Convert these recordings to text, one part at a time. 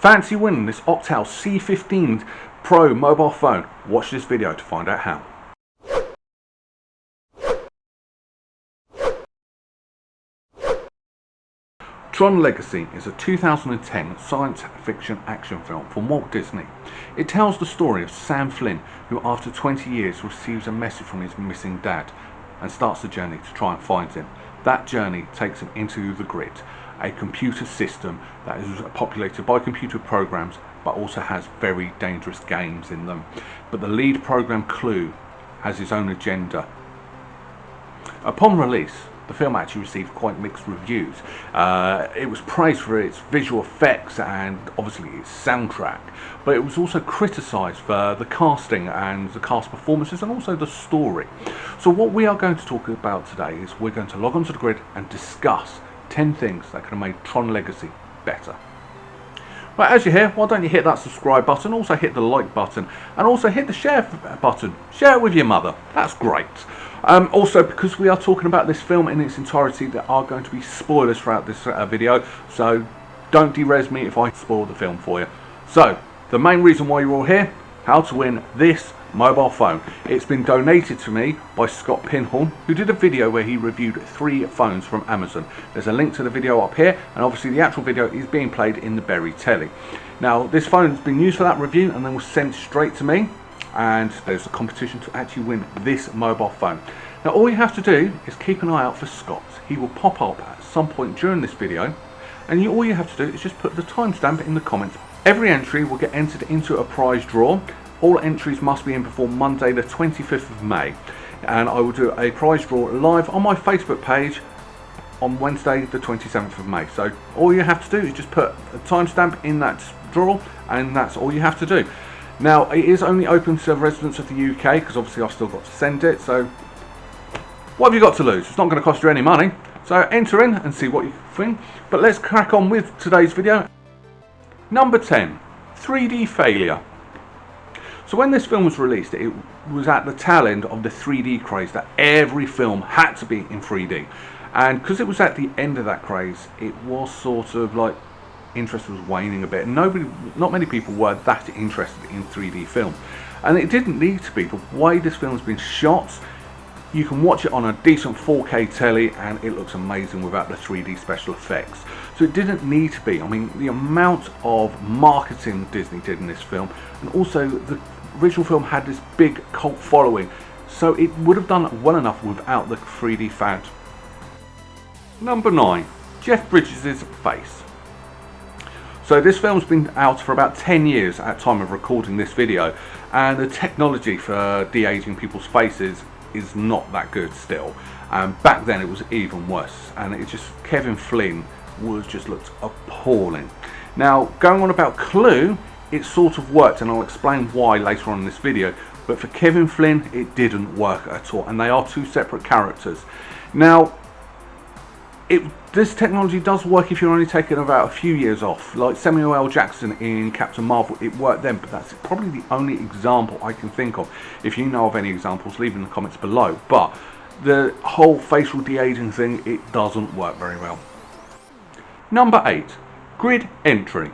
Fancy winning this Octal C15 Pro mobile phone? Watch this video to find out how. Tron Legacy is a 2010 science fiction action film from Walt Disney. It tells the story of Sam Flynn, who after 20 years receives a message from his missing dad and starts the journey to try and find him. That journey takes him into the Grid, a computer system that is populated by computer programs but also has very dangerous games in them. But the lead program, Clue, has his own agenda. Upon release, the film actually received quite mixed reviews. It was praised for its visual effects and obviously its soundtrack, but it was also criticised for the casting and the cast performances and also the story. So what we are going to talk about today is we're going to log onto the Grid and discuss 10 things that could have made Tron Legacy better. Well, as you're here, why don't you hit that subscribe button, also hit the like button, and also hit the share button. Share it with your mother. That's great. Also, because we are talking about this film in its entirety, there are going to be spoilers throughout this video, so don't derez me if I spoil the film for you. So, the main reason why you're all here, how to win this mobile phone. It's been donated to me by Scott Pinhorn, who did a video where he reviewed 3 phones from Amazon. There's a link to the video up here, and obviously the actual video is being played in the Berry telly. Now, this phone's been used for that review and then was sent straight to me, and there's a competition to actually win this mobile phone. Now, all you have to do is keep an eye out for Scott. He will pop up at some point during this video, and all you have to do is just put the timestamp in the comments. Every entry will get entered into a prize draw. All entries must be in before Monday the 25th of May, and I will do a prize draw live on my Facebook page on Wednesday the 27th of May. So all you have to do is just put a timestamp in that draw, and that's all you have to do. Now, it is only open to residents of the UK, because obviously I've still got to send it, so what have you got to lose? It's not going to cost you any money, so enter in and see what you think. But let's crack on with today's video. Number 10, 3D failure. So when this film was released, it was at the tail end of the 3D craze that every film had to be in 3D. And because it was at the end of that craze, it was sort of like interest was waning a bit. Not many people were that interested in 3D film. And it didn't need to be. The way this film's been shot, you can watch it on a decent 4K telly and it looks amazing without the 3D special effects. So it didn't need to be. I mean, the amount of marketing Disney did in this film, and also the original film had this big cult following, so it would have done well enough without the 3D fad. Number 9, Jeff Bridges' face. So this film's been out for about 10 years at time of recording this video, and the technology for de-aging people's faces is not that good still. Back then it was even worse, and it just, Kevin Flynn just looked appalling. Now, going on about Clue, it sort of worked, and I'll explain why later on in this video, but for Kevin Flynn it didn't work at all, and they are 2 separate characters. Now, this technology does work if you're only taking about a few years off, like Samuel L. Jackson in Captain Marvel. It worked then, but that's probably the only example I can think of. If you know of any examples, leave in the comments below. But the whole facial de-aging thing, it doesn't work very well. Number 8, Grid entry.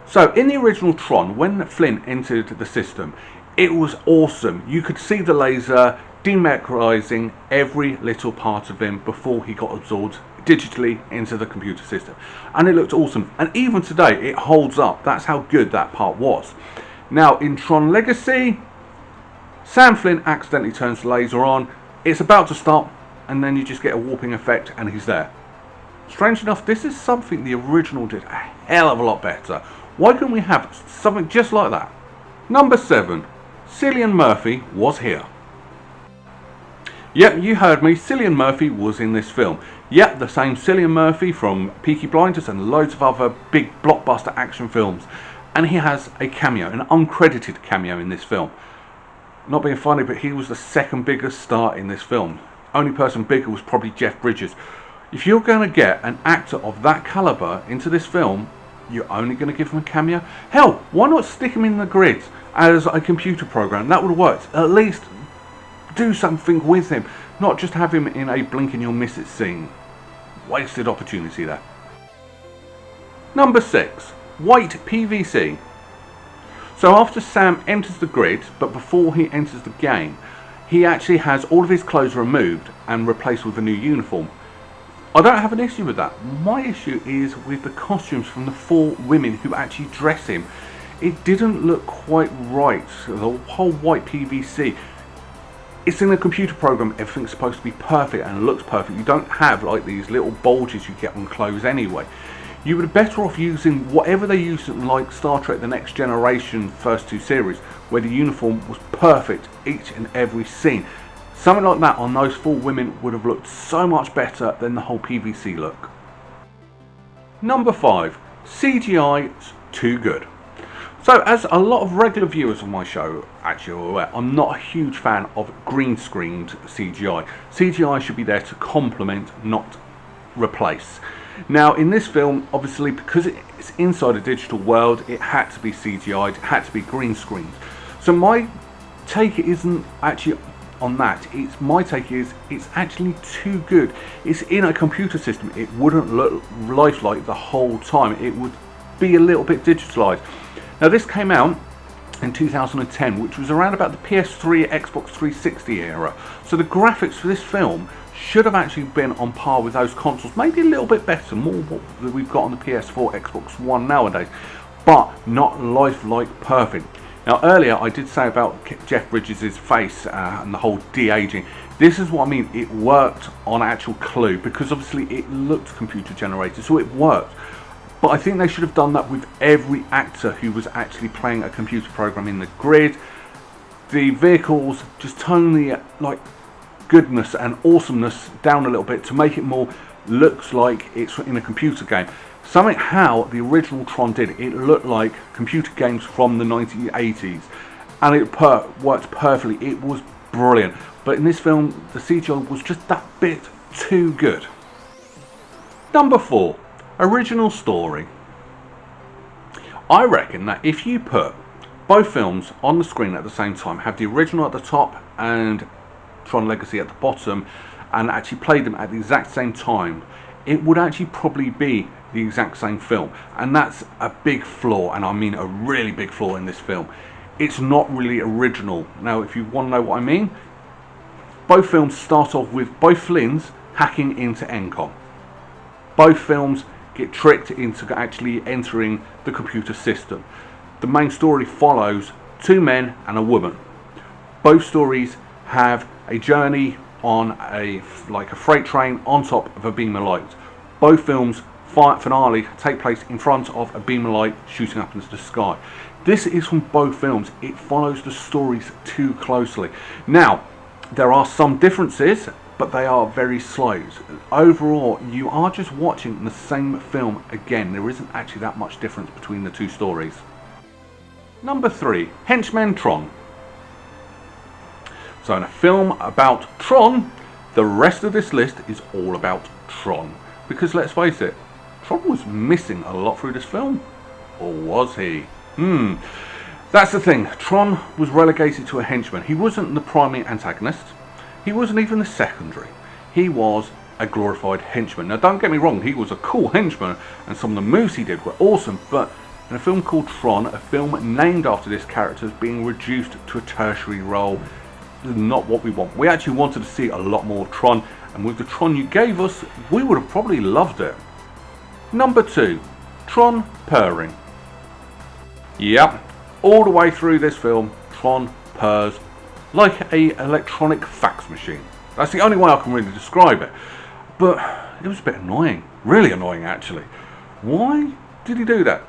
So in the original Tron, when Flynn entered the system, it was awesome. You could see the laser demacrizing every little part of him before he got absorbed digitally into the computer system, and it looked awesome, and even today it holds up. That's how good that part was. Now in Tron Legacy, Sam Flynn accidentally turns the laser on, it's about to stop, and then you just get a warping effect and he's there. Strange enough, this is something the original did a hell of a lot better. Why couldn't we have something just like that? Number 7, Cillian Murphy was here. Yep, you heard me, Cillian Murphy was in this film. Yep, the same Cillian Murphy from Peaky Blinders and loads of other big blockbuster action films. And he has a cameo, an uncredited cameo in this film. Not being funny, but he was the second biggest star in this film. Only person bigger was probably Jeff Bridges. If you're going to get an actor of that caliber into this film, you're only going to give him a cameo? Hell, why not stick him in the Grid as a computer program? That would have worked. At least do something with him, not just have him in a blink and you'll miss it scene. Wasted opportunity there. Number 6. White PVC. So after Sam enters the grid, but before he enters the game, he actually has all of his clothes removed and replaced with a new uniform. I don't have an issue with that. My issue is with the costumes from the 4 women who actually dress him. It didn't look quite right. The whole white PVC. It's in a computer program, everything's supposed to be perfect and it looks perfect. You don't have like these little bulges you get on clothes anyway. You would be better off using whatever they used in like Star Trek The Next Generation first 2 series, where the uniform was perfect each and every scene. Something like that on those 4 women would have looked so much better than the whole PVC look. Number 5. CGI's too good. So, as a lot of regular viewers of my show actually are aware, I'm not a huge fan of green screened CGI. CGI should be there to complement, not replace. Now, in this film, obviously, because it's inside a digital world, it had to be CGI'd, it had to be green screened. So my take isn't actually on that. My take is it's actually too good. It's in a computer system. It wouldn't look lifelike the whole time. It would be a little bit digitalized. Now, this came out in 2010, which was around about the PS3, Xbox 360 era. So the graphics for this film should have actually been on par with those consoles, maybe a little bit better, more what we've got on the PS4, Xbox One nowadays, but not lifelike perfect. Now, earlier I did say about Jeff Bridges' face and the whole de-aging. This is what I mean, it worked on actual Clue, because obviously it looked computer generated, so it worked. But I think they should have done that with every actor who was actually playing a computer program in the grid. The vehicles, just tone the like goodness and awesomeness down a little bit to make it more looks like it's in a computer game. Something how the original Tron did, it looked like computer games from the 1980s, and it worked perfectly. It was brilliant. But in this film, the CGI was just that bit too good. Number 4. Original story. I reckon that if you put both films on the screen at the same time, have the original at the top and Tron Legacy at the bottom, and actually played them at the exact same time, it would actually probably be the exact same film. And that's a big flaw, and I mean a really big flaw in this film. It's not really original. Now, if you want to know what I mean, both films start off with both Flynns hacking into Encom. Both films get tricked into actually entering the computer system. The main story follows 2 men and a woman. Both stories have a journey on a freight train on top of a beam of light. Both films finale take place in front of a beam of light shooting up into the sky. This is from both films. It follows the stories too closely. Now, there are some differences, but they are very slight. Overall, you are just watching the same film again. There isn't actually that much difference between the 2 stories. Number 3, Henchman Tron. So in a film about Tron, the rest of this list is all about Tron. Because let's face it, Tron was missing a lot through this film. Or was he? That's the thing. Tron was relegated to a henchman. He wasn't the primary antagonist. He wasn't even the secondary. He was a glorified henchman. Now, don't get me wrong, he was a cool henchman, and some of the moves he did were awesome, but in a film called Tron, a film named after this character being reduced to a tertiary role, is not what we want. We actually wanted to see a lot more Tron, and with the Tron you gave us, we would have probably loved it. Number 2, Tron purring. Yep, all the way through this film, Tron purrs like a electronic fax machine. That's the only way I can really describe it. But it was a bit annoying, really annoying actually. Why did he do that?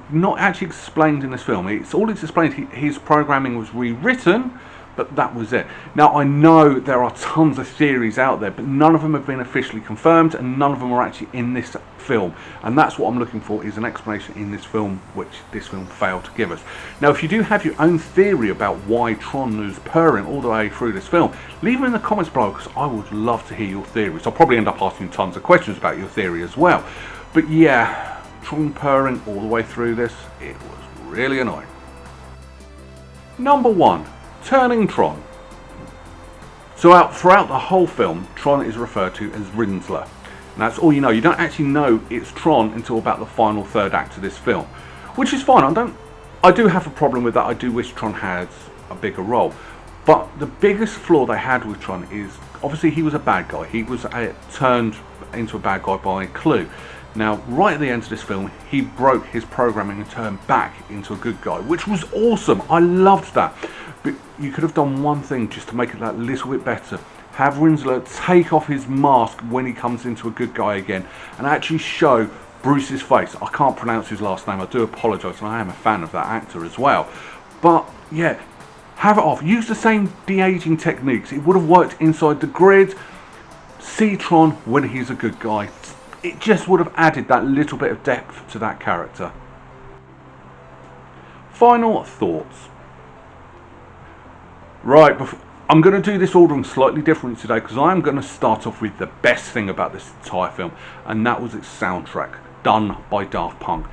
Not actually explained in this film. It's all it's explained. His programming was rewritten, but that was it. Now, I know there are tons of theories out there, but none of them have been officially confirmed, and none of them are actually in this film. And that's what I'm looking for, is an explanation in this film, which this film failed to give us. Now, if you do have your own theory about why Tron was purring all the way through this film, leave them in the comments below, because I would love to hear your theories. I'll probably end up asking tons of questions about your theory as well. But yeah, Tron purring all the way through this, it was really annoying. Number 1. Turning Tron. So throughout the whole film, Tron is referred to as Rinsler. And that's all you know. You don't actually know it's Tron until about the final third act of this film, which is fine. I do have a problem with that. I do wish Tron had a bigger role. But the biggest flaw they had with Tron is, obviously he was a bad guy. He was turned into a bad guy by Clue. Now, right at the end of this film, he broke his programming and turned back into a good guy, which was awesome. I loved that. But you could have done one thing just to make it that little bit better. Have Rinsler take off his mask when he comes into a good guy again and actually show Bruce's face. I can't pronounce his last name. I do apologise, and I am a fan of that actor as well. But yeah, have it off. Use the same de-aging techniques. It would have worked inside the grid. See Tron when he's a good guy. It just would have added that little bit of depth to that character. Final thoughts. Right, I'm going to do this ordering slightly different today because I am going to start off with the best thing about this entire film, and that was its soundtrack, done by Daft Punk.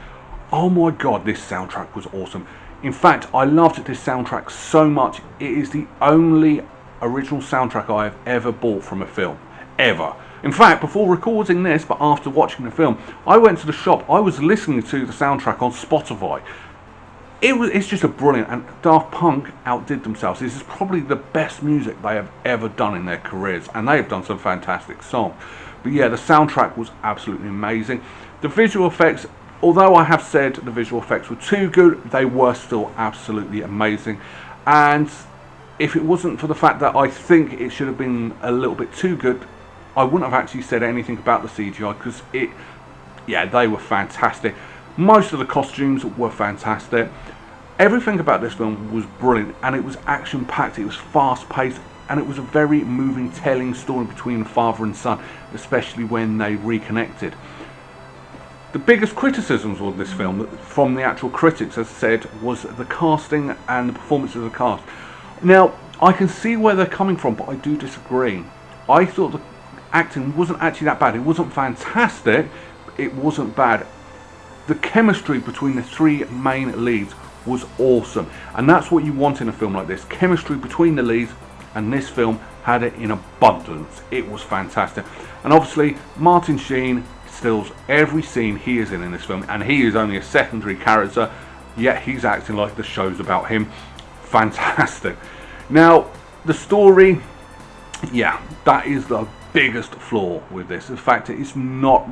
Oh my god, this soundtrack was awesome. In fact, I loved this soundtrack so much. It is the only original soundtrack I have ever bought from a film. Ever. In fact, before recording this, but after watching the film, I went to the shop. I was listening to the soundtrack on Spotify. It's just a brilliant, and Daft Punk outdid themselves. This is probably the best music they have ever done in their careers, and they have done some fantastic songs. But yeah, the soundtrack was absolutely amazing. The visual effects, although I have said the visual effects were too good, they were still absolutely amazing. And if it wasn't for the fact that I think it should have been a little bit too good, I wouldn't have actually said anything about the CGI, because they were fantastic. Most of the costumes were fantastic. Everything about this film was brilliant, and it was action-packed, it was fast-paced, and it was a very moving, telling story between father and son, especially when they reconnected. The biggest criticisms of this film, from the actual critics, as I said, was the casting and the performance of the cast. Now, I can see where they're coming from, but I do disagree. I thought the acting wasn't actually that bad. It wasn't fantastic, it wasn't bad. The chemistry between the three main leads was awesome, and that's what you want in a film like this. Chemistry between the leads, and this film had it in abundance. It was fantastic. And obviously Martin Sheen steals every scene he is in this film, and he is only a secondary character, yet he's acting like the show's about him. Fantastic. Now, the story, yeah, that is the biggest flaw with this. The fact that it's not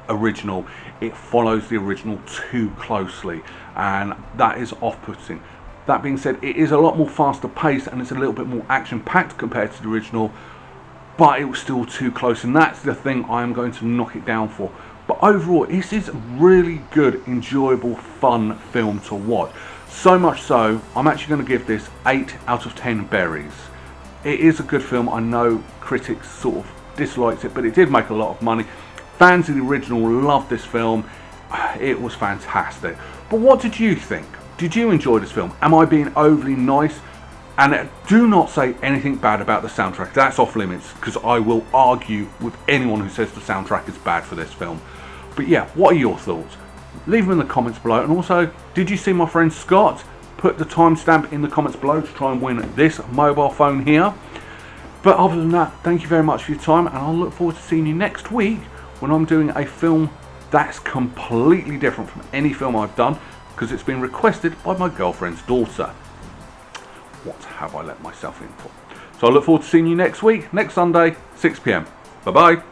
original, it follows the original too closely, and that is off-putting. That being said, it is a lot more faster paced, and it's a little bit more action-packed compared to the original, but it was still too close, and that's the thing I am going to knock it down for. But overall, this is a really good, enjoyable, fun film to watch. So much so, I'm actually going to give this 8 out of 10 berries. It is a good film. I know critics sort of disliked it, but it did make a lot of money. Fans of the original loved this film. It was fantastic. But what did you think? Did you enjoy this film? Am I being overly nice? And do not say anything bad about the soundtrack. That's off limits, because I will argue with anyone who says the soundtrack is bad for this film. But yeah, what are your thoughts? Leave them in the comments below. And also, did you see my friend Scott put the timestamp in the comments below to try and win this mobile phone here? But other than that, thank you very much for your time, and I'll look forward to seeing you next week when I'm doing a film that's completely different from any film I've done, because it's been requested by my girlfriend's daughter. What have I let myself in for? So I look forward to seeing you next week, next Sunday, 6 PM. Bye bye.